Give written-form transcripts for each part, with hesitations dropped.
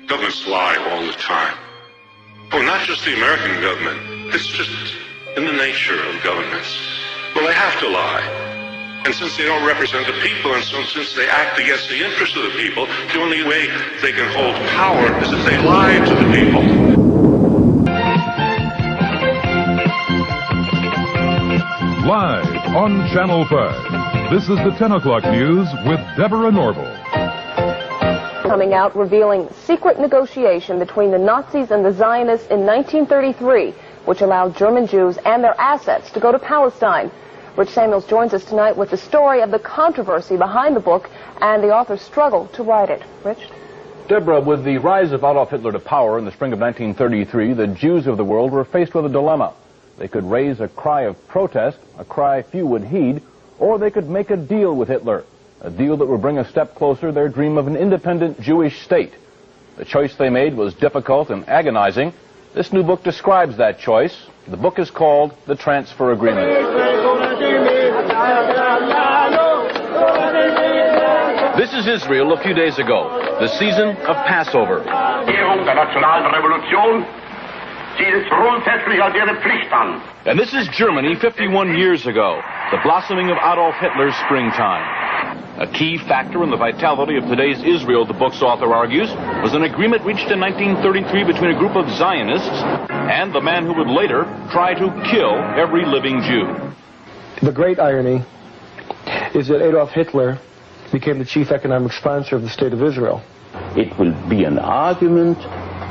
Governments lie all the time. Oh, not just the American government. It's just in the nature of governments. Well, they have to lie. And since they don't represent the people, and so since they act against the interests of the people, the only way they can hold power is if they lie to the people. Live on Channel 5, this is the 10 o'clock news with Deborah Norville. Coming out revealing secret negotiation between the Nazis and the Zionists in 1933, which allowed German Jews and their assets to go to Palestine. Rich Samuels joins us tonight with the story of the controversy behind the book and the author's struggle to write it. Rich? Deborah, with the rise of Adolf Hitler to power in the spring of 1933, the Jews of the world were faced with a dilemma. They could raise a cry of protest, a cry few would heed, or they could make a deal with Hitler, a deal that would bring a step closer their dream of an independent Jewish state. The choice they made was difficult and agonizing. This new book describes that choice. The book is called The Transfer Agreement. This is Israel a few days ago, the season of Passover. And this is Germany 51 years ago, the blossoming of Adolf Hitler's springtime. A key factor in the vitality of today's Israel, the book's author argues, was an agreement reached in 1933 between a group of Zionists and the man who would later try to kill every living Jew. The great irony is that Adolf Hitler became the chief economic sponsor of the State of Israel. It will be an argument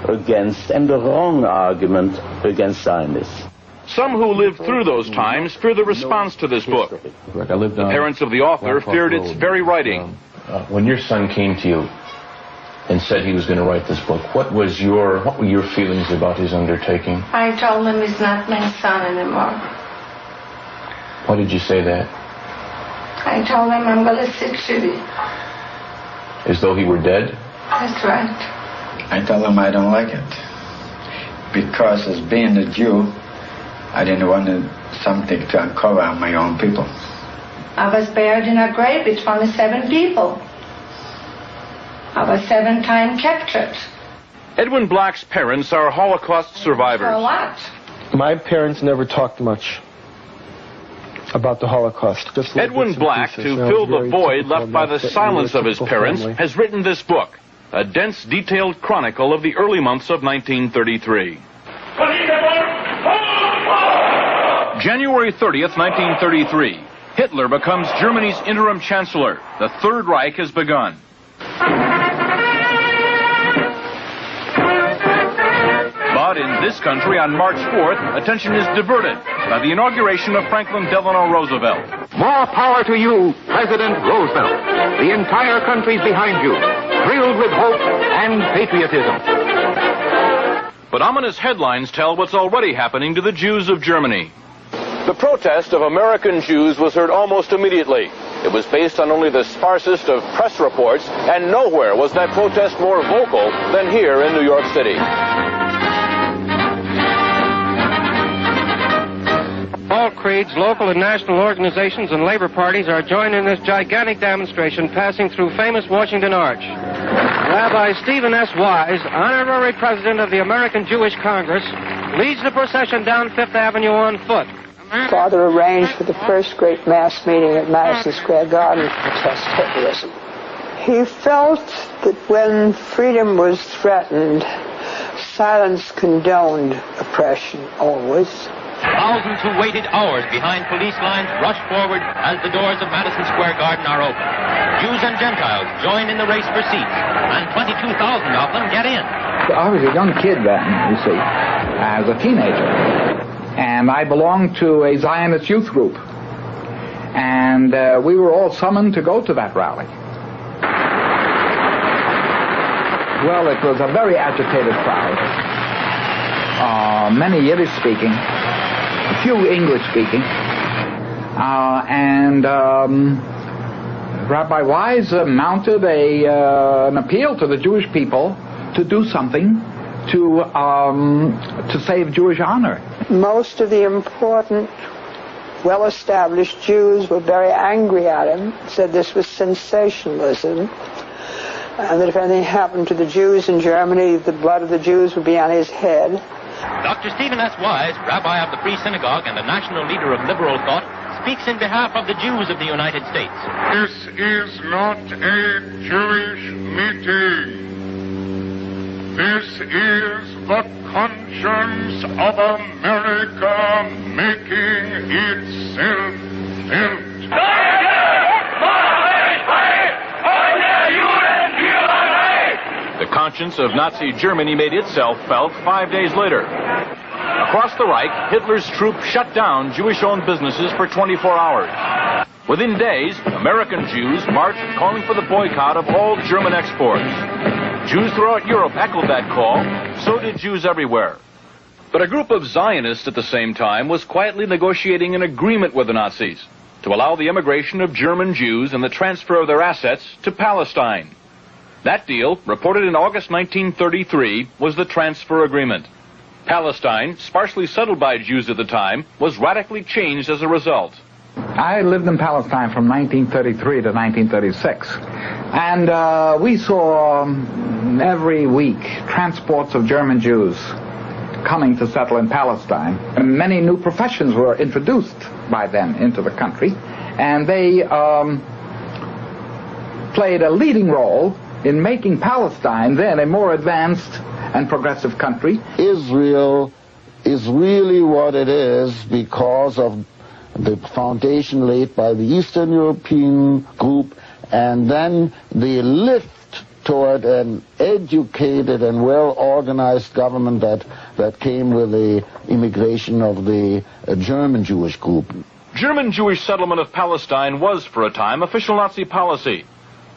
against, and a wrong argument against Zionists. Some who lived through those times fear the response to this book. The parents of the author feared its very writing. When your son came to you and said he was going to write this book, what were your feelings about his undertaking? I told him he's not my son anymore. Why did you say that? I told him I'm going to sit shitty. As though he were dead? That's right. I told him I don't like it. Because as being a Jew, I didn't want something to uncover on my own people. I was buried in a grave with 27 people. I was 7 times captured. Edwin Black's parents are Holocaust survivors. For what? My parents never talked much about the Holocaust. Edwin Black, to fill the void left by the silence of his parents, has written this book, a dense, detailed chronicle of the early months of 1933. January 30th, 1933. Hitler becomes Germany's interim chancellor. The Third Reich has begun. But in this country, on March 4th, attention is diverted by the inauguration of Franklin Delano Roosevelt. More power to you, President Roosevelt. The entire country's behind you, thrilled with hope and patriotism. But ominous headlines tell what's already happening to the Jews of Germany. The protest of American Jews was heard almost immediately. It was based on only the sparsest of press reports, and nowhere was that protest more vocal than here in New York City. All creeds, local and national organizations, and labor parties are joining this gigantic demonstration passing through famous Washington Arch. Rabbi Stephen S. Wise, honorary president of the American Jewish Congress, leads the procession down Fifth Avenue on foot. Father arranged for the first great mass meeting at Madison Square Garden to protest Hitlerism. He felt that when freedom was threatened, silence condoned oppression always. Thousands who waited hours behind police lines rush forward as the doors of Madison Square Garden are open. Jews and Gentiles join in the race for seats, and 22,000 of them get in. I was a young kid then, you see, as a teenager. And I belonged to a Zionist youth group. And we were all summoned to go to that rally. Well, it was a very agitated crowd. Many Yiddish speaking, a few English speaking. Rabbi Wise mounted an appeal to the Jewish people to do something to save Jewish honor. Most of the important, well-established Jews were very angry at him, said this was sensationalism. and that if anything happened to the Jews in Germany, the blood of the Jews would be on his head. Dr. Stephen S. Wise, rabbi of the Free Synagogue and a national leader of liberal thought, speaks in behalf of the Jews of the United States. This is not a Jewish meeting. This is the conscience of America making itself felt. The conscience of Nazi Germany made itself felt 5 days later. Across the Reich, Hitler's troops shut down Jewish-owned businesses for 24 hours. Within days, American Jews marched calling for the boycott of all German exports. Jews throughout Europe echoed that call, so did Jews everywhere. But a group of Zionists at the same time was quietly negotiating an agreement with the Nazis to allow the immigration of German Jews and the transfer of their assets to Palestine. That deal, reported in August 1933, was the transfer agreement. Palestine, sparsely settled by Jews at the time, was radically changed as a result. I lived in Palestine from 1933 to 1936, and we saw every week transports of German Jews coming to settle in Palestine. And many new professions were introduced by them into the country, and they played a leading role in making Palestine then a more advanced and progressive country. Israel is really what it is because of the foundation laid by the Eastern European group, and then the lift toward an educated and well-organized government that came with the immigration of the German Jewish group. German Jewish settlement of Palestine was, for a time, official Nazi policy.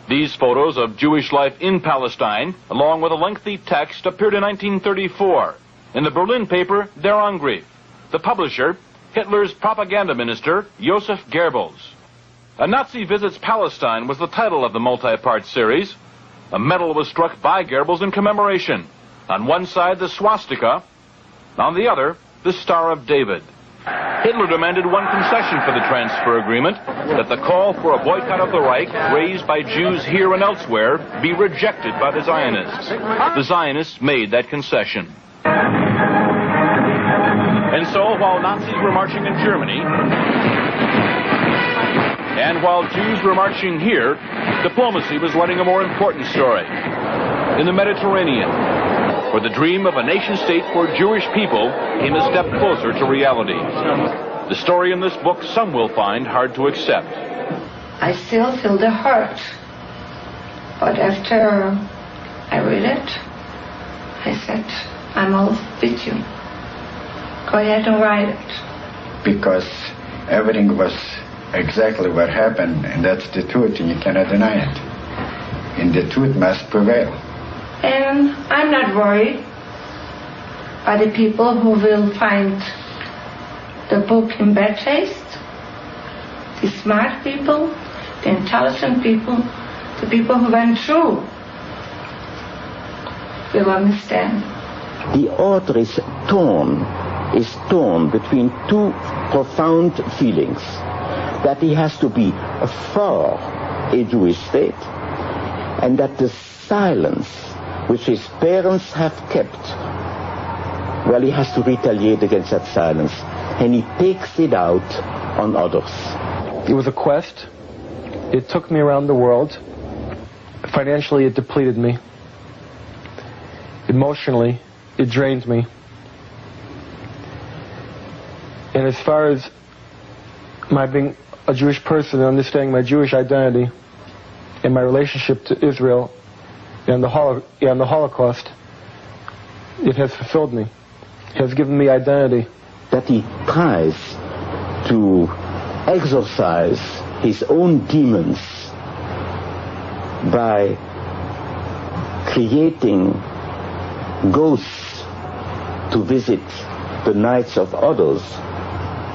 These photos of Jewish life in Palestine, along with a lengthy text, appeared in 1934 in the Berlin paper Der Angriff. The publisher, Hitler's propaganda minister, Joseph Goebbels. A Nazi Visits Palestine was the title of the multi-part series. A medal was struck by Goebbels in commemoration. On one side, the swastika. On the other, the Star of David. Hitler demanded one concession for the transfer agreement, that the call for a boycott of the Reich, raised by Jews here and elsewhere, be rejected by the Zionists. The Zionists made that concession. And so, while Nazis were marching in Germany, and while Jews were marching here, diplomacy was running a more important story. In the Mediterranean, where the dream of a nation-state for Jewish people came a step closer to reality. The story in this book some will find hard to accept. I still feel the hurt. But after I read it, I said, I'm all with you. Go ahead and write it. Because everything was exactly what happened, and that's the truth, and you cannot deny it. And the truth must prevail. And I'm not worried by the people who will find the book in bad taste. The smart people, the intelligent people, the people who went through will understand. The author is torn between two profound feelings. That he has to be for a Jewish state, and that the silence which his parents have kept, well, he has to retaliate against that silence, and he takes it out on others. It was a quest. It took me around the world. Financially, it depleted me. Emotionally, it drained me. And as far as my being a Jewish person and understanding my Jewish identity and my relationship to Israel and the Holocaust, it has fulfilled me. It has given me identity. That he tries to exorcise his own demons by creating ghosts to visit the nights of others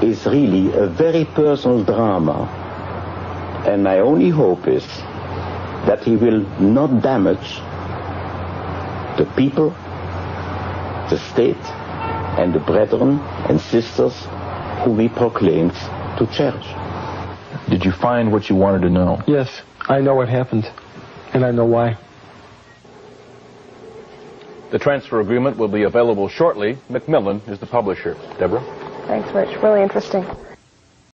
is really a very personal drama. And my only hope is that he will not damage the people, the state, and the brethren and sisters whom he proclaims to cherish. Did you find what you wanted to know? Yes, I know what happened, and I know why. The transfer agreement will be available shortly. Macmillan is the publisher. Deborah? Thanks, Rich. Really interesting.